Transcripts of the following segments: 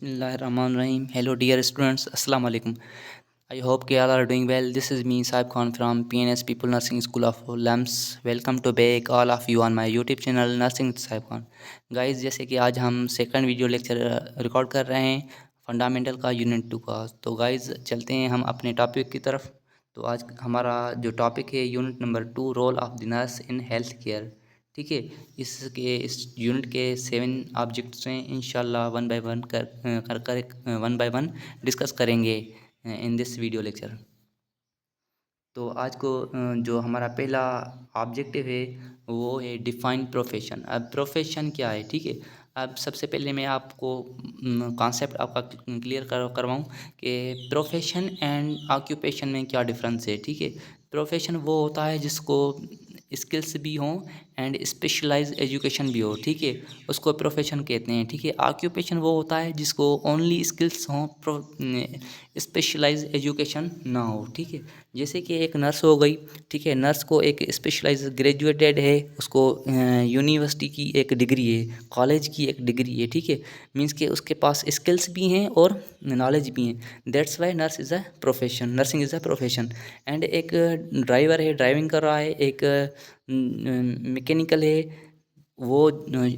Bismillahirrahmanirrahim. Hello dear students, Assalamu alaikum. I hope you all are doing well. This is me Saib Khan from PNS People Nursing School of LAMS. Welcome to back all of you on my YouTube channel Nursing Saib Khan. Guys, जैसे कि आज हम second video lecture record कर रहे हैं fundamental का unit 2 का। तो गाइज चलते हैं हम अपने टॉपिक की तरफ। तो आज हमारा जो टॉपिक है unit number 2, role of the nurse in health care. ठीक है, इस यूनिट के 7 ऑब्जेक्ट्स हैं। इंशाल्लाह वन बाय वन डिस्कस करेंगे इन दिस वीडियो लेक्चर। तो आज को जो हमारा पहला ऑब्जेक्टिव है वो है डिफाइन प्रोफेशन। अब प्रोफेशन क्या है, ठीक है। अब सबसे पहले मैं आपको कॉन्सेप्ट आपका क्लियर करवाऊँ कि प्रोफेशन एंड ऑक्यूपेशन में क्या डिफरेंस है। ठीक है, प्रोफेशन वो होता है जिसको स्किल्स भी हों एंड स्पेशलाइज एजुकेशन भी हो, ठीक है, उसको प्रोफेशन कहते हैं। ठीक है, ऑक्यूपेशन वो होता है जिसको ओनली स्किल्स हों, स्पेशलाइज एजुकेशन ना हो। ठीक है, जैसे कि एक नर्स हो गई, ठीक है, नर्स को एक स्पेशलाइज ग्रेजुएटेड है, उसको यूनिवर्सिटी की एक डिग्री है, कॉलेज की एक डिग्री है। ठीक है, मीन्स कि उसके पास स्किल्स भी हैं और नॉलेज भी हैं। That's why nurse is a profession, nursing is a profession. And एक ड्राइवर है, ड्राइविंग कर रहा है, एक मैकेनिकल है, वो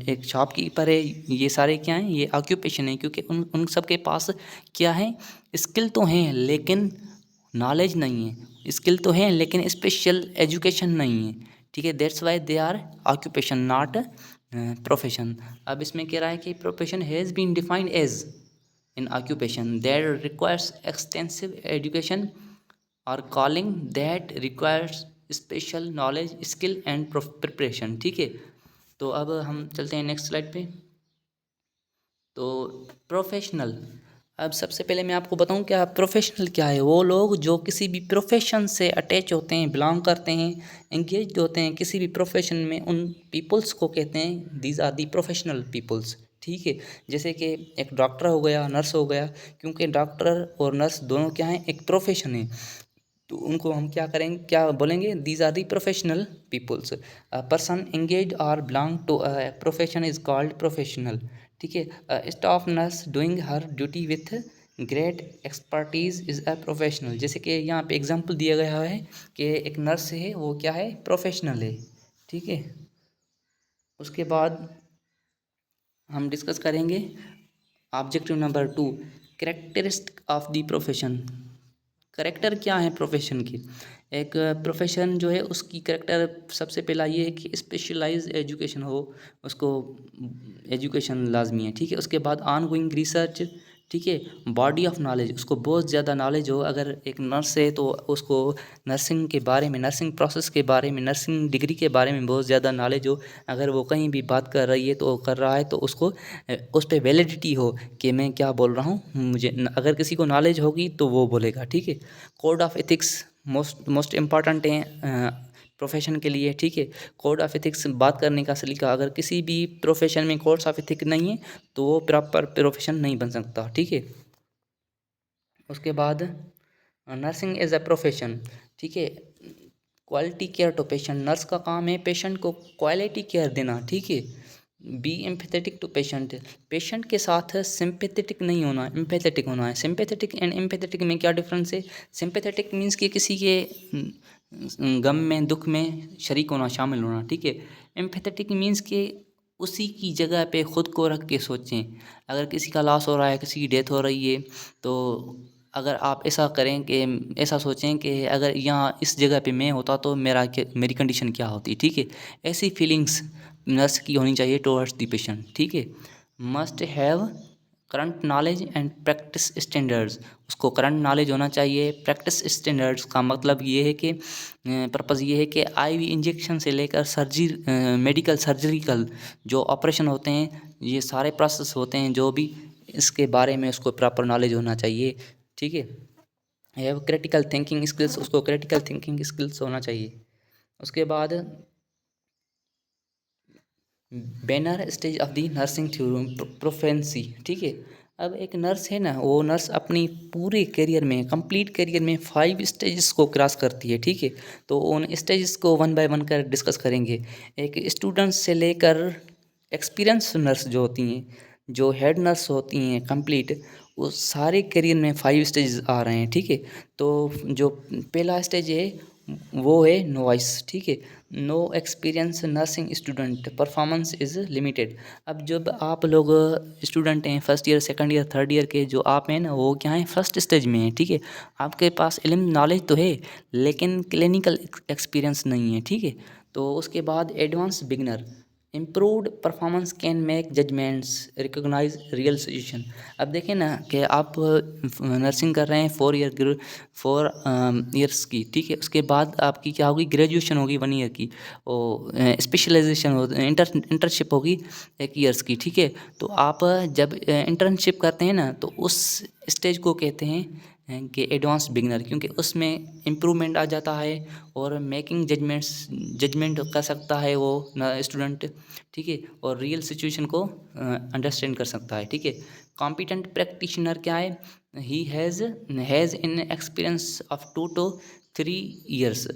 एक शॉपकीपर है। ये सारे क्या हैं, ये ऑक्यूपेशन है, क्योंकि उन सब के पास क्या है, स्किल तो हैं लेकिन नॉलेज नहीं है। स्किल तो हैं लेकिन स्पेशल एजुकेशन नहीं है। ठीक है, that's why they are occupation not profession. अब इसमें कह रहा है कि profession has been defined as in occupation that requires extensive education और calling that requires special knowledge skill and preparation. ठीक है, तो अब हम चलते हैं नेक्स्ट स्लाइड पे। तो प्रोफेशनल, अब सबसे पहले मैं आपको बताऊं क्या प्रोफेशनल क्या है। वो लोग जो किसी भी प्रोफेशन से अटैच होते हैं, बिलोंग करते हैं, एंगेज होते हैं किसी भी प्रोफेशन में, उन पीपल्स को कहते हैं these are the professional peoples. ठीक है, जैसे कि एक डॉक्टर हो गया, नर्स हो गया, क्योंकि डॉक्टर और नर्स दोनों क्या हैं, एक प्रोफेशन है, तो उनको हम क्या करेंगे, क्या बोलेंगे, these are the professional peoples. Person engage और belong to a profession is called professional. ठीक है, staff nurse doing her duty with great expertise is a professional. जैसे कि यहाँ पे एग्जांपल दिया गया है कि एक नर्स है, वो क्या है, प्रोफेशनल है। ठीक है, उसके बाद हम डिस्कस करेंगे objective number 2, characteristic of the profession. Character क्या है प्रोफेशन की। एक प्रोफेशन जो है उसकी करेक्टर सबसे पहला ये है कि स्पेशलाइज एजुकेशन हो, उसको एजुकेशन लाजमी है। ठीक है, उसके बाद ऑन गोइंग रिसर्च, ठीक है, बॉडी ऑफ नॉलेज, उसको बहुत ज़्यादा नॉलेज हो। अगर एक नर्स है तो उसको नर्सिंग के बारे में, नर्सिंग प्रोसेस के बारे में, नर्सिंग डिग्री के बारे में बहुत ज़्यादा नॉलेज हो। अगर वो कहीं भी बात कर रही है तो कर रहा है तो उसको उस पर वैलिडिटी हो कि मैं क्या बोल रहा हूँ, मुझे अगर किसी को नॉलेज होगी तो वो बोलेगा। ठीक है, code of ethics most most important है प्रोफेशन के लिए। ठीक है, कोड ऑफ एथिक्स बात करने का सलीका, अगर किसी भी प्रोफेशन में कोड ऑफ एथिक्स नहीं है तो वो प्रॉपर प्रोफेशन नहीं बन सकता। ठीक है, उसके बाद नर्सिंग एज अ प्रोफेशन। ठीक है, quality care to patient, nurse का काम है पेशेंट को क्वालिटी केयर देना। ठीक है, be empathetic to patient, patient के साथ सिंपैथेटिक नहीं होना, एम्पैथेटिक होना है। सिंपैथेटिक एंड एम्पैथेटिक में क्या डिफरेंस है। सिंपैथेटिक मीन्स कि किसी के गम में, दुख में शरीक होना, शामिल होना। ठीक है, एम्पैथेटिक मीन्स कि उसी की जगह पे खुद को रख के सोचें। अगर किसी का लॉस हो रहा है, किसी की डेथ हो रही है, तो अगर आप ऐसा करें कि ऐसा सोचें कि अगर यहाँ इस जगह पे मैं होता तो मेरी कंडीशन क्या होती। ठीक है, ऐसी फीलिंग्स नर्स की होनी चाहिए टुवर्ड्स द पेशेंट। ठीक है, must have current knowledge and practice standards, उसको करंट नॉलेज होना चाहिए। प्रैक्टिस स्टैंडर्ड्स का मतलब ये है कि पर्पज़ ये है कि आईवी इंजेक्शन से लेकर मेडिकल सर्जिकल जो ऑपरेशन होते हैं, ये सारे प्रोसेस होते हैं जो भी, इसके बारे में उसको प्रॉपर नॉलेज होना चाहिए। ठीक है, हैव क्रिटिकल थिंकिंग स्किल्स, उसको क्रिटिकल थिंकिंग स्किल्स होना चाहिए। उसके बाद banner stage of the nursing theorem proficiency. ठीक है, अब एक नर्स है ना, वो नर्स अपनी पूरे करियर में, कंप्लीट करियर में 5 स्टेजेस को क्रॉस करती है। ठीक है, तो उन स्टेजेस को वन बाय वन कर डिस्कस करेंगे। एक स्टूडेंट्स से लेकर एक्सपीरियंस नर्स जो होती हैं, जो हेड नर्स होती हैं कंप्लीट, वो सारे करियर में 5 स्टेज आ रहे हैं, ठीक है। तो जो पहला स्टेज है वो है नोवाइस, ठीक है। No experience nursing student performance is limited. अब जब आप लोग स्टूडेंट हैं first year, second year, third year के, जो आप हैं ना, वो क्या है, फर्स्ट स्टेज में हैं, ठीक है। आपके पास इल्म नॉलेज तो है लेकिन क्लिनिकल एक्सपीरियंस नहीं है, ठीक है। तो उसके बाद advance beginner, improved performance can make judgements, recognise real situation. अब देखें ना कि आप नर्सिंग कर रहे हैं 4 ईयर्स की, ठीक है। उसके बाद आपकी क्या होगी, ग्रेजुएशन होगी 1 ईयर की, और स्पेशलाइजेशन हो, इंटर्नशिप होगी 1 ईयर्स की, ठीक है। तो आप जब इंटर्नशिप करते हैं ना, तो उस स्टेज को कहते हैं कि एडवांस बिगनर, क्योंकि उसमें इम्प्रूवमेंट आ जाता है और मेकिंग जजमेंट कर सकता है वो स्टूडेंट, ठीक है। और रियल सिचुएशन को अंडरस्टैंड कर सकता है, ठीक है। कॉम्पिटेंट प्रैक्टिशनर क्या है, he has in experience of 2 to 3 years.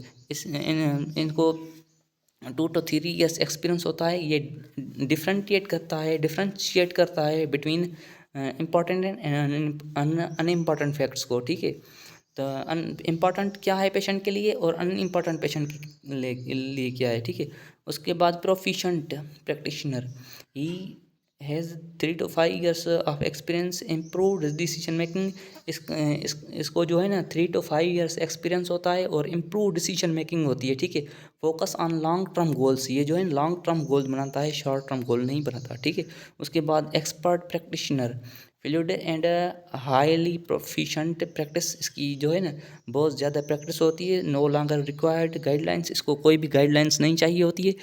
इनको 2 to 3 ईयर्स एक्सपीरियंस होता है। ये डिफ्रेंशिएट करता है between important and unimportant facts को, ठीक है। तो इम्पॉर्टेंट क्या है पेशेंट के लिए और अनइम्पॉर्टेंट पेशेंट के लिए क्या है, ठीक है। उसके बाद proficient practitioner, he has 3 to 5 years of experience, improve decision making. इसको जो है ना 3 to 5 ईयर्स एक्सपीरियंस होता है और इम्प्रूव डिसीजन मेकिंग होती है, ठीक है। Focus on long term goals, ये जो है लॉन्ग टर्म गोल बनाता है, शॉर्ट टर्म गोल नहीं बनाता, ठीक है। उसके बाद expert practitioner, fluid and highly proficient practice, इसकी जो है ना बहुत ज़्यादा प्रैक्टिस होती है। नो लॉन्गर रिक्वायर्ड गाइडलाइंस, इसको कोई भी गाइडलाइंस नहीं चाहिए होती है।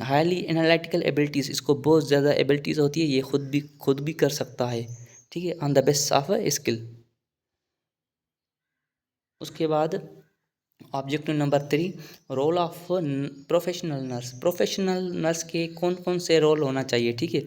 हाईली एनालिटिकल एबिलिटीज़, इसको बहुत ज़्यादा एबिलिटीज़ होती है, ये खुद भी कर सकता है, ठीक है, on the basis of skill. उसके बाद objective number 3, role of professional nurse. Professional nurse के कौन कौन से रोल होना चाहिए, ठीक है।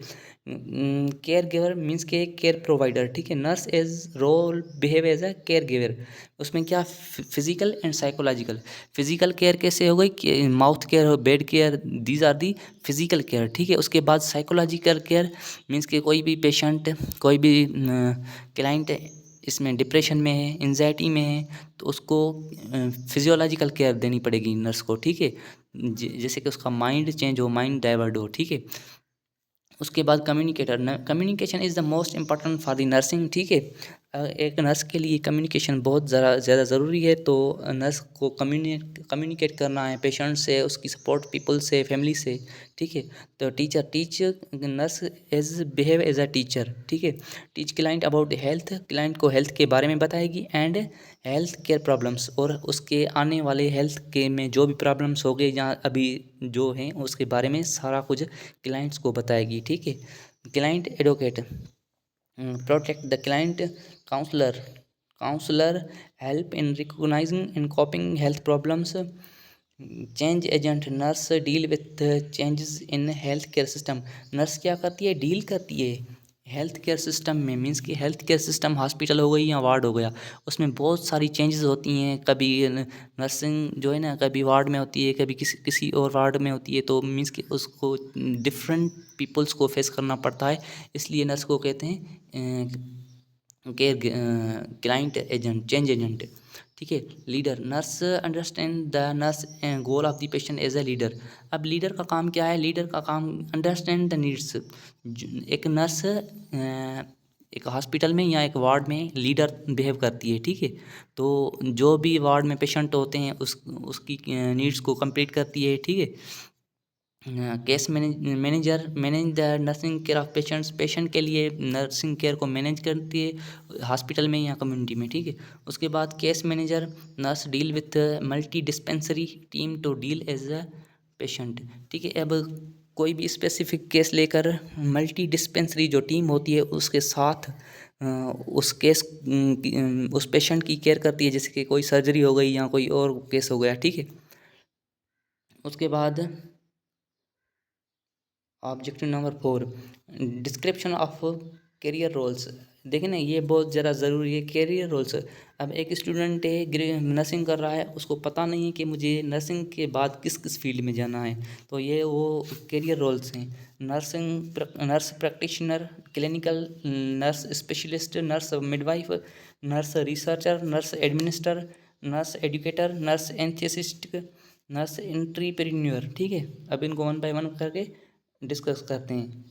केयर गिवर मीन्स के केयर प्रोवाइडर, ठीक है। Nurse as role behave as a care giver. उसमें क्या, physical and psychological. Physical care कैसे हो गई, कि mouth care, bed care, these are the physical care, ठीक है। उसके बाद साइकोलॉजिकल केयर मीन्स के कोई भी पेशेंट, कोई भी क्लाइंट इसमें डिप्रेशन में है, एंजाइटी में है, तो उसको फिजियोलॉजिकल केयर देनी पड़ेगी नर्स को, ठीक है। जैसे कि उसका माइंड चेंज हो, माइंड डाइवर्ट हो, ठीक है। उसके बाद communicator, communication is the most important for the nursing, ठीक है। एक नर्स के लिए कम्युनिकेशन बहुत ज़्यादा ज़रूरी है। तो नर्स को कम्युनिकेट करना है पेशेंट से, उसकी सपोर्ट पीपल से, फैमिली से, ठीक है। तो teach nurse as behave as a teacher, ठीक है। Teach client about health, client को हेल्थ के बारे में बताएगी, एंड हेल्थ केयर प्रॉब्लम्स, और उसके आने वाले हेल्थ के में जो भी प्रॉब्लम्स हो गए या अभी जो हैं उसके बारे में सारा कुछ क्लाइंट्स को बताएगी, ठीक है। Client advocate, protect the client. Counsellor, counsellor help in recognising and coping health problems. Change agent, nurse deal with changes in health care system. Nurse क्या करती है, डील करती है हेल्थ केयर सिस्टम में, मीन्स कि हेल्थ केयर सिस्टम हॉस्पिटल हो गई या वार्ड हो गया, उसमें बहुत सारी चेंजेस होती हैं। कभी नर्सिंग जो है ना, कभी वार्ड में होती है, कभी किसी किसी और वार्ड में होती है, तो मीन्स कि उसको डिफरेंट पीपल्स को फेस करना पड़ता है। इसलिए नर्स को कहते हैं care client agent, change agent, ठीक है। Leader, nurse understand the nurse goal of the patient as a leader. अब लीडर का काम क्या है, लीडर का काम अंडरस्टैंड द नीड्स। एक नर्स एक हॉस्पिटल में या एक वार्ड में लीडर बिहेव करती है, ठीक है। तो जो भी वार्ड में पेशेंट होते हैं उसकी नीड्स को कंप्लीट करती है, ठीक है। Case manager manage the nursing care of patients, patient के लिए नर्सिंग केयर को मैनेज करती है हॉस्पिटल में या कम्युनिटी में, ठीक है। उसके बाद case manager, nurse deal with multi dispensary team to deal as a patient, ठीक है। अब कोई भी स्पेसिफिक केस लेकर मल्टी डिस्पेंसरी जो टीम होती है उसके साथ उस केस उस पेशेंट की केयर करती है, जैसे कि कोई सर्जरी हो गई या कोई और केस हो गया, ठीक है। उसके बाद objective number 4, description of career roles. देखें ना, ये बहुत ज़्यादा ज़रूरी है, कैरियर रोल्स। अब एक स्टूडेंट है, नर्सिंग कर रहा है, उसको पता नहीं है कि मुझे नर्सिंग के बाद किस किस फील्ड में जाना है, तो ये वो कैरियर रोल्स हैं। Nurse practitioner, clinical nurse specialist, nurse midwife, nurse researcher, nurse administer, nurse educator, nurse anaesthetist, nurse entrepreneur. ठीक है, अब इनको वन बाय वन करके डिस्कस करते हैं।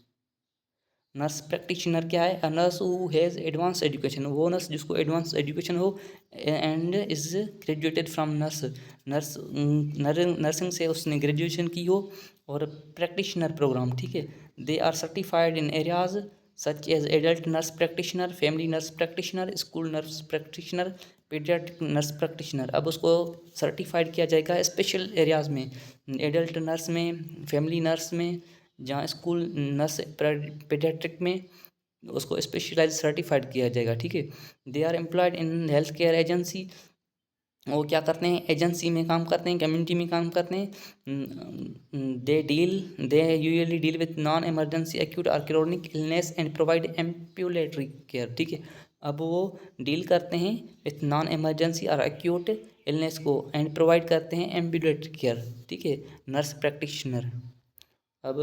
नर्स प्रैक्टिशनर क्या है? अ nurse who has advance education, वो नर्स जिसको एडवांस एजुकेशन हो and is graduated from nurse. Nursing से उसने ग्रेजुएशन की हो। और प्रैक्टिशनर प्रोग्राम, ठीक है, they are certified in areas such as adult nurse practitioner, family nurse practitioner, school nurse practitioner, paediatric nurse practitioner. अब उसको सर्टिफाइड किया जाएगा स्पेशल एरियाज़ में, एडल्ट नर्स में, फैमिली नर्स में, जहाँ स्कूल नर्स पीडियाट्रिक में उसको स्पेशलाइज सर्टिफाइड किया जाएगा। ठीक है, they are employed in health care agency, वो क्या करते हैं? एजेंसी में काम करते हैं, कम्युनिटी में काम करते हैं। They usually deal with non emergency acute और chronic illness and provide ambulatory care. ठीक है, अब वो डील करते हैं विथ नॉन इमरजेंसी और एक्यूट इलनेस को एंड प्रोवाइड करते हैं एम्पुलेटरी केयर। ठीक है, नर्स प्रैक्टिशनर। अब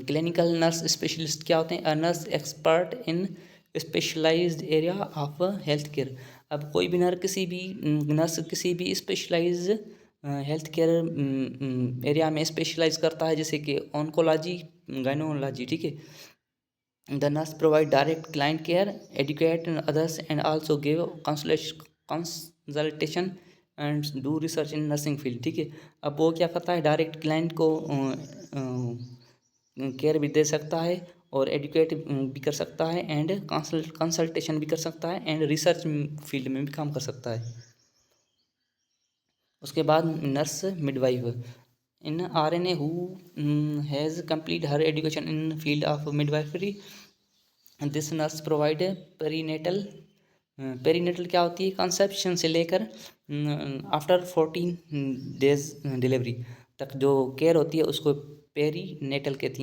क्लिनिकल नर्स स्पेशलिस्ट क्या होते हैं? Uh nurse expert in specialized area of health care. अब कोई भी नर्स किसी भी स्पेशलाइज हेल्थ केयर एरिया में स्पेशलाइज करता है, जैसे कि ऑन्कोलॉजी, गायनोलॉजी। ठीक है, the nurse provide direct client care, educate others and also give consultation and do research in nursing field. ठीक है, अब वो क्या करता है? डायरेक्ट क्लाइंट को केयर भी दे सकता है और एडुकेट भी कर सकता है एंड कंसल्टेशन भी कर सकता है एंड रिसर्च फील्ड में भी काम कर सकता है। उसके बाद nurse midwife in R N A who has complete her education in field of midwifery. This nurse provide perinatal, perinatal क्या होती है? कंसेप्शन से लेकर आफ्टर 14 डेज डिलीवरी तक जो केयर होती है उसको पेरीनेटल कहते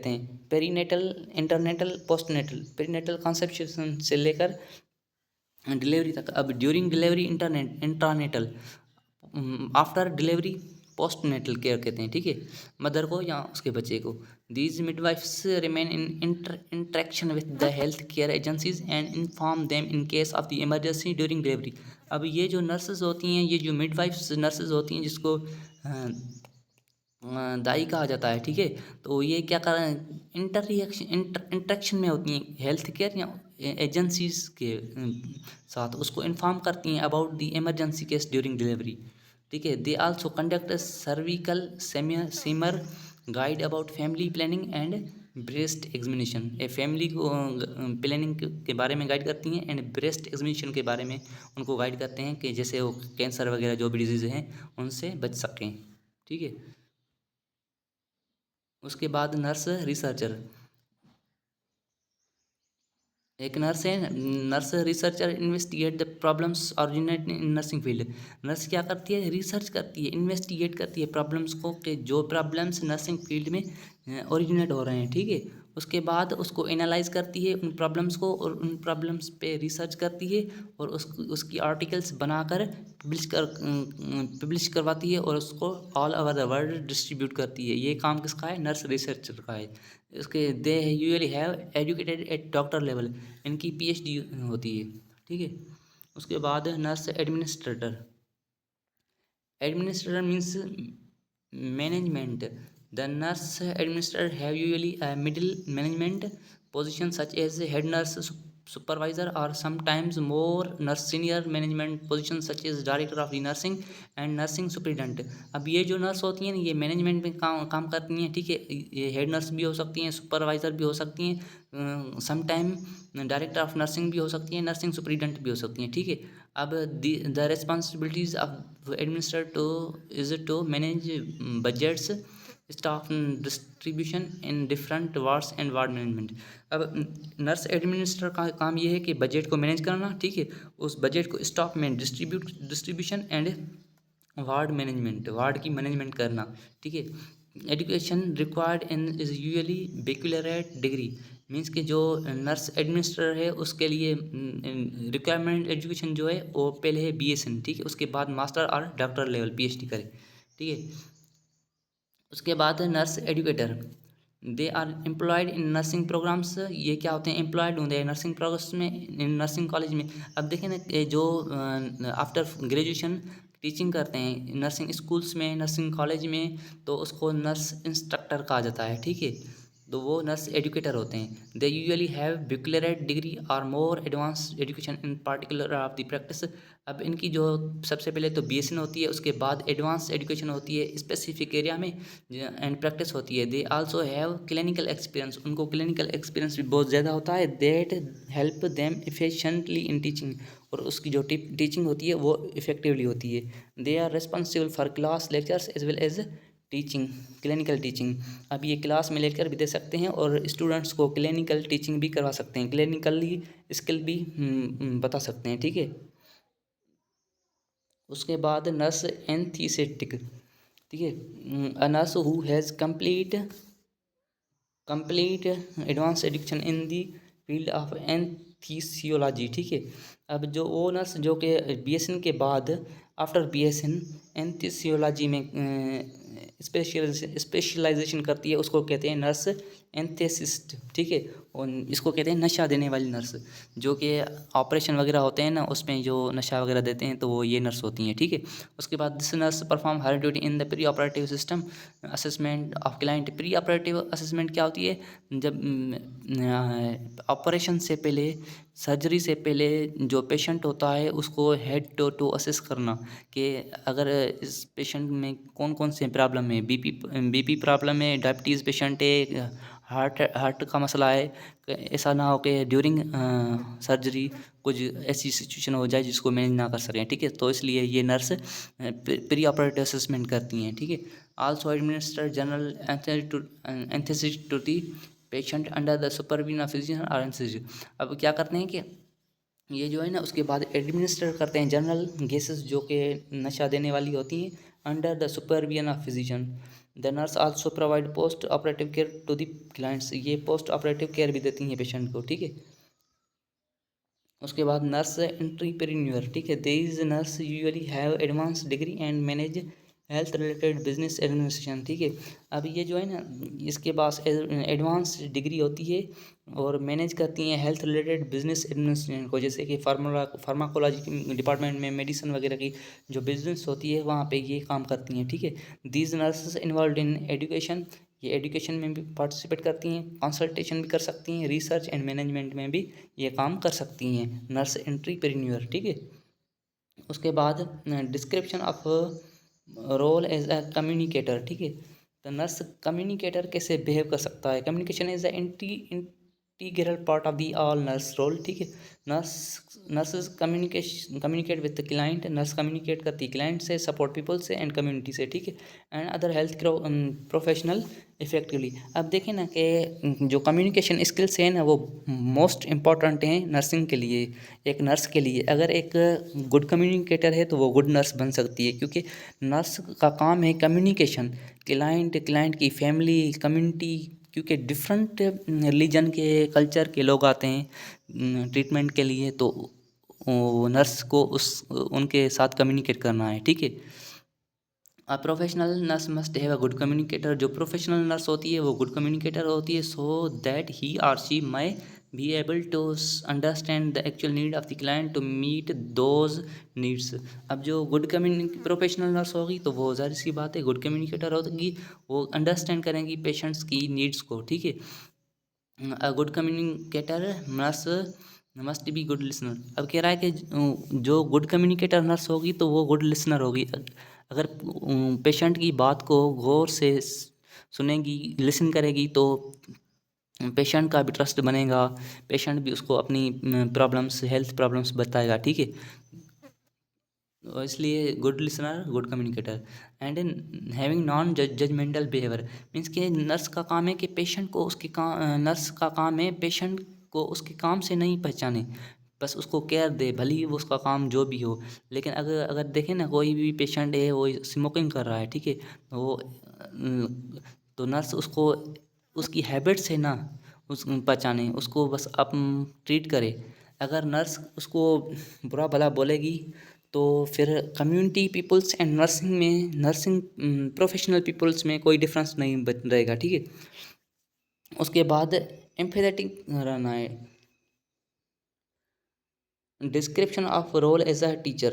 हैं। Perinatal, intranatal, postnatal. Perinatal conception से लेकर डिलीवरी तक। अब during delivery intranatal, after delivery post natal care कहते हैं। ठीक है, मदर को या उसके बच्चे को। These midwives remain in interaction with the health care agencies and inform them in case of the emergency during delivery. अब ये जो नर्सेज होती हैं, ये जो मिडवाइफ्स नर्सेज होती हैं, जिसको दाई कहा जाता है। ठीक है, तो ये क्या कर इंटरेक्शन में होती हैं हेल्थ केयर या एजेंसीज के साथ, उसको इन्फॉर्म करती हैं about the emergency case during delivery. ठीक है, दे आल्सो कंडक्ट सर्विकल सेमर guide about family planning and breast examination. ये फैमिली को प्लानिंग के बारे में गाइड करती हैं एंड ब्रेस्ट एग्जामिनेशन के बारे में उनको गाइड करते हैं कि जैसे वो कैंसर वगैरह जो भी डिजीज़ हैं उनसे बच सकें। ठीक है, उसके बाद नर्स रिसर्चर। एक नर्स है, nurse researcher investigate the problems originate in nursing field. Nurse क्या करती है? रिसर्च करती है, इन्वेस्टिगेट करती है प्रॉब्लम्स को, कि जो प्रॉब्लम्स नर्सिंग फील्ड में ओरिजिनेट हो रहे हैं। ठीक है, उसके बाद उसको एनालाइज करती है उन प्रॉब्लम्स को और उन प्रॉब्लम्स पे रिसर्च करती है और उसकी आर्टिकल्स बनाकर पब्लिश करवाती है और उसको all over the world distribute करती है। ये काम किसका है? नर्स रिसर्चर का है। इसके दे usually have educated eight doctor level, इनकी पीएचडी होती है। ठीक है, उसके बाद nurse administrator. Administrator means management. The nurse administrator have usually a middle management position such as head nurse, supervisor, or sometimes more nurse senior management positions such as director of the nursing and nursing superintendent. अब ये जो nurse होती हैं ना, ये management में काम करती हैं। ठीक है, ये हेड नर्स भी हो सकती हैं, सुपरवाइज़र भी हो सकती हैं, some time director of nursing भी हो सकती हैं, नर्सिंग सुपरिटेंडेंट भी हो सकती हैं। ठीक है, अब the responsibilities of administrator to manage budgets, staff distribution in different wards and ward management. अब नर्स एडमिनिस्ट्रेटर का काम ये है कि बजट को मैनेज करना। ठीक है, उस बजट को स्टाफ में डिस्ट्रीब्यूशन एंड वार्ड की मैनेजमेंट करना। ठीक है, education required in is usually Bachelorette degree means कि जो नर्स एडमिनिस्ट्रेटर है उसके लिए रिक्वायरमेंट एजुकेशन जो है वो पहले है BSN, ठीक है, उसके बाद मास्टर और डॉक्टर लेवल PhD करे, ठीक है। उसके बाद है nurse educator, they are employed in nursing programmes. ये क्या होते हैं, एम्प्लॉयड होते हैं नर्सिंग प्रोग्राम्स में, इन नर्सिंग कॉलेज में। अब देखें ना ये जो आफ्टर ग्रेजुएशन टीचिंग करते हैं नर्सिंग स्कूल्स में, नर्सिंग कॉलेज में, तो उसको नर्स इंस्ट्रक्टर कहा जाता है, ठीक है। तो वो नर्स एजुकेटर होते हैं। They usually have baccalaureate degree और more advance education in particular of the practice. अब इनकी जो सबसे पहले तो BSN होती है, उसके बाद एडवांस एजुकेशन होती है स्पेसिफिक एरिया में एंड प्रैक्टिस होती है। They also have clinical experience, उनको क्लिनिकल एक्सपीरियंस भी बहुत ज़्यादा होता है। That help them efficiently in teaching, और उसकी जो टीचिंग होती है वो इफेक्टिवली होती है। They are responsible for class lectures as well as teaching, clinical teaching. अब ये क्लास में लेकर भी दे सकते हैं और स्टूडेंट्स को क्लिनिकल टीचिंग भी करवा सकते हैं, क्लिनिकली स्किल भी बता सकते हैं, ठीक है। उसके बाद नर्स एंथीसेटिक, ठीक है, अ nurse who has complete advance education in the field of anaesthesiology, ठीक है। अब जो वो नर्स जो कि BSN के बाद आफ्टर BSN एंथीसियोलॉजी में स्पेशलाइजेशन करती है, उसको कहते हैं नर्स एंथेसिस्ट, ठीक है। और इसको कहते हैं नशा देने वाली नर्स, जो कि ऑपरेशन वगैरह होते हैं ना उसमें जो नशा वगैरह देते हैं, तो वो ये नर्स होती हैं, ठीक है। उसके बाद this nurse perform her duty in the pre operative system assessment of client. Pre operative assessment क्या होती है, जब ऑपरेशन से पहले, सर्जरी से पहले जो पेशेंट होता है उसको हेड टू असेस करना कि अगर इस पेशेंट में कौन कौन से प्रॉब्लम है, बीपी प्रॉब्लम है, डायबिटीज़ पेशेंट है, हार्ट का मसला है। ऐसा ना हो कि ड्यूरिंग सर्जरी कुछ ऐसी सिचुएशन हो जाए जिसको मैनेज ना कर सकें, ठीक है। तो इसलिए ये नर्स प्री ऑपरेटिव असेसमेंट करती हैं, ठीक है। Also administer general anaesthesia to the patient under the supervision of physician और एनेस्थीसिस्ट। अब क्या करते हैं कि ये जो है ना उसके बाद एडमिनिस्टर करते हैं जनरल गेसेस जो कि नशा देने वाली होती हैं under the supervision of physician. The nurse also provide post operative care to the clients, ये पोस्ट ऑपरेटिव केयर भी देती हैं पेशेंट को, ठीक है। उसके बाद नर्स एंट्रीप्रेन्योर, ठीक है, these nurse usually have advance degree and manage health related business administration, ठीक है। अब ये जो है ना इसके पास एडवांस डिग्री होती है और मैनेज करती हैं हेल्थ रिलेटेड बिजनेस एडमिनिस्ट्रेशन को, जैसे कि फार्माकोलॉजी डिपार्टमेंट में मेडिसिन वगैरह की जो बिजनेस होती है वहाँ पे ये काम करती हैं, ठीक है। These nurses involve in education, ये एजुकेशन में भी पार्टिसिपेट करती हैं, कंसल्टेशन भी कर सकती हैं, रिसर्च एंड मैनेजमेंट में भी ये काम कर सकती हैं, नर्स एंट्रीप्रेन्योर, ठीक है। उसके बाद description of role as a communicator, ठीक है। तो नर्स कम्युनिकेटर कैसे बिहेव कर सकता है, communication is the integral part of the all nurse role, ठीक है। Nurses communicate with the client, nurse communicate करती है क्लाइंट से, सपोर्ट पीपल से एंड कम्युनिटी से, ठीक है, and other health professional effectively. अब देखें ना कि जो कम्युनिकेशन स्किल्स हैं ना वो मोस्ट इम्पॉर्टेंट हैं नर्सिंग के लिए, एक नर्स के लिए। अगर एक गुड कम्युनिकेटर है तो वो गुड नर्स बन सकती है, क्योंकि नर्स का काम है कम्युनिकेशन, क्लाइंट की फैमिली, कम्युनिटी, क्योंकि डिफरेंट रिलीजन के, कल्चर के लोग आते हैं ट्रीटमेंट के लिए, तो नर्स को उस उनके साथ कम्युनिकेट करना है, ठीक है। Professional nurse must have a good communicator, जो प्रोफेशनल नर्स होती है वो गुड कम्युनिकेटर होती है, सो दैट ही और she may be able to understand the actual need of the client to meet those needs। अब जो गुड प्रोफेशनल नर्स होगी तो वो ज़ाहिर सी बात है गुड कम्युनिकेटर होगी, वो अंडरस्टैंड करेंगी पेशेंट्स की नीड्स को, ठीक है। A good communicator nurse must be good listener. अब कह रहा है कि जो गुड कम्युनिकेटर नर्स होगी तो वो गुड लिसनर होगी, अगर पेशेंट की बात को गौर से सुनेगी, लिसन करेगी, तो पेशेंट का भी ट्रस्ट बनेगा, पेशेंट भी उसको अपनी प्रॉब्लम्स, हेल्थ प्रॉब्लम्स बताएगा, ठीक है। तो इसलिए good listener good communicator and having non judgemental behaviour, means कि नर्स का काम है कि पेशेंट को उसके काम, नर्स का काम है पेशेंट को उसके काम से नहीं पहचाने, बस उसको केयर दे, भले ही वो उसका काम जो भी हो। लेकिन अगर अगर देखें ना कोई भी पेशेंट है वो स्मोकिंग कर रहा है, ठीक है, वो तो नर्स उसको उसकी हैबिट से ना उस पहचाने, उसको बस आप ट्रीट करे। अगर नर्स उसको बुरा भला बोलेगी तो फिर community peoples and nursing professional peoples में कोई डिफरेंस नहीं रहेगा, ठीक है। उसके बाद एम्पैथेटिक रहना है। Description of role as a teacher.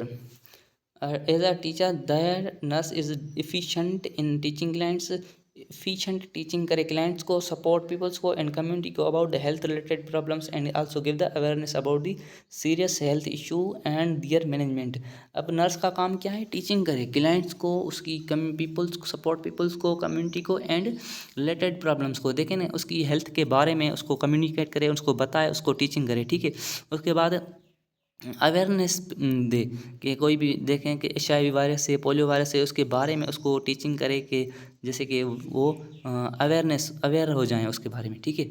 As a teacher, the nurse is efficient in teaching clients, efficient teaching करे clients को, support peoples को and community को about the health related problems and also give the awareness about the serious health issue and their management. अब nurse का काम क्या है? Teaching करे क्लाइंट्स को, उसकी पीपल्स को, सपोर्ट पीपल्स को, कम्युनिटी को एंड रिलेटेड प्रॉब्लम्स को, देखें ना, उसकी हेल्थ के बारे में उसको कम्युनिकेट करे, उसको बताए, उसको टीचिंग करे, ठीक है। उसके बाद अवेयरनेस दे कि कोई भी देखें कि HIV वायरस है, पोलियो वायरस है, उसके बारे में उसको टीचिंग करे कि जैसे कि वो अवेयर हो जाएं उसके बारे में, ठीक है,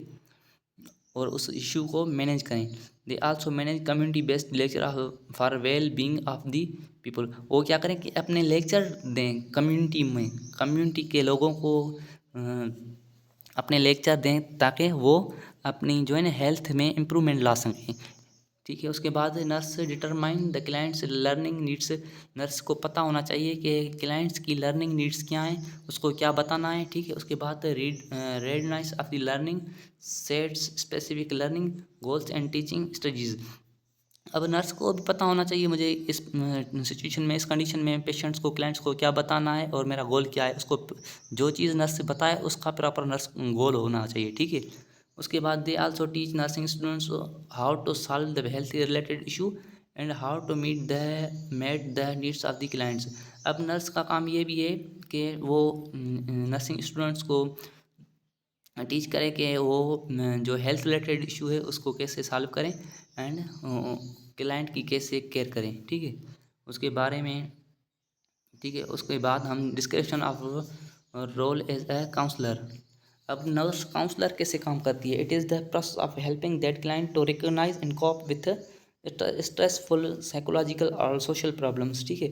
और उस इशू को मैनेज करें। They also manage community based lecture for well being of the people. वो क्या करें कि अपने लेक्चर दें कम्युनिटी में, कम्युनिटी के लोगों को अपने लेक्चर दें ताकि वो अपनी जो है ना हेल्थ में इम्प्रूवमेंट ला सकें, ठीक है। उसके बाद nurse determine the clients learning needs. Nurse को पता होना चाहिए कि क्लाइंट्स की लर्निंग नीड्स क्या हैं, उसको क्या बताना है, ठीक है। उसके बाद redness of the learning, sets specific learning goals and teaching strategies. अब नर्स को भी पता होना चाहिए मुझे इस सिचुएशन में, इस कंडीशन में पेशेंट्स को, क्लाइंट्स को क्या बताना है और मेरा गोल क्या है। उसको जो चीज़ नर्स से बताए उसका प्रॉपर नर्स गोल होना चाहिए, ठीक है। उसके बाद they also teach nursing students how to solve the health related issue and how to meet the needs of the clients. अब नर्स का काम ये भी है कि वो नर्सिंग स्टूडेंट्स को टीच करें कि वो जो हेल्थ रिलेटेड इशू है उसको कैसे सॉल्व करें एंड क्लाइंट की कैसे केयर करें, ठीक है, उसके बारे में, ठीक है। उसके बाद हम description of role as a counsellor. अब नर्स काउंसलर कैसे काम करती है? It is the process of helping that client to recognise and cope with stressful psychological और सोशल प्रॉब्लम्स, ठीक है,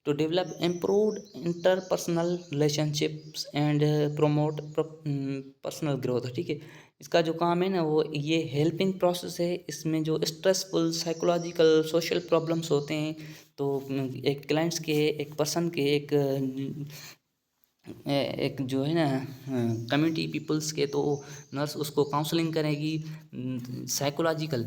to develop improved interpersonal relationships and promote personal growth, ठीक है। इसका जो काम है ना वो ये हेल्पिंग प्रोसेस है। इसमें जो स्ट्रेसफुल साइकोलॉजिकल सोशल प्रॉब्लम्स होते हैं तो एक क्लाइंट्स के, एक पर्सन के, एक जो है ना कम्युनिटी पीपल्स के, तो नर्स उसको काउंसलिंग करेगी। साइकोलॉजिकल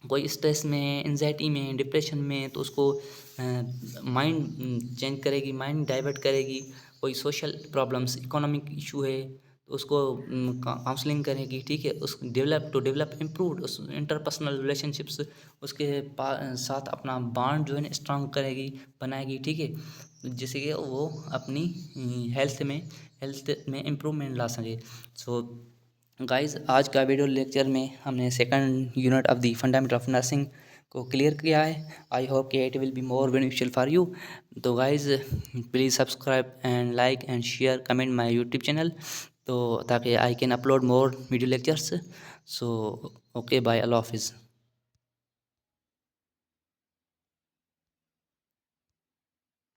कोई स्ट्रेस में, एंजाइटी में, डिप्रेशन में, तो उसको माइंड चेंज करेगी, माइंड डाइवर्ट करेगी। कोई सोशल प्रॉब्लम्स, इकोनॉमिक इशू है तो उसको काउंसलिंग करेगी, ठीक है। उस डेवलप इम्प्रूव उस इंटरपर्सनल रिलेशनशिप्स, उसके साथ अपना बॉन्ड जो है ना स्ट्रांग करेगी, बनाएगी, ठीक है, जिससे कि वो अपनी हेल्थ में इम्प्रूवमेंट ला सके। सो गाइस, आज का वीडियो लेक्चर में हमने second unit of the fundamental of nursing को क्लियर किया है। आई होप कि it will be more beneficial for you. तो guys, please subscribe and like and share comment my YouTube channel, तो ताकि I can upload more video lectures. So okay, bye, अल्लाह हाफिज़।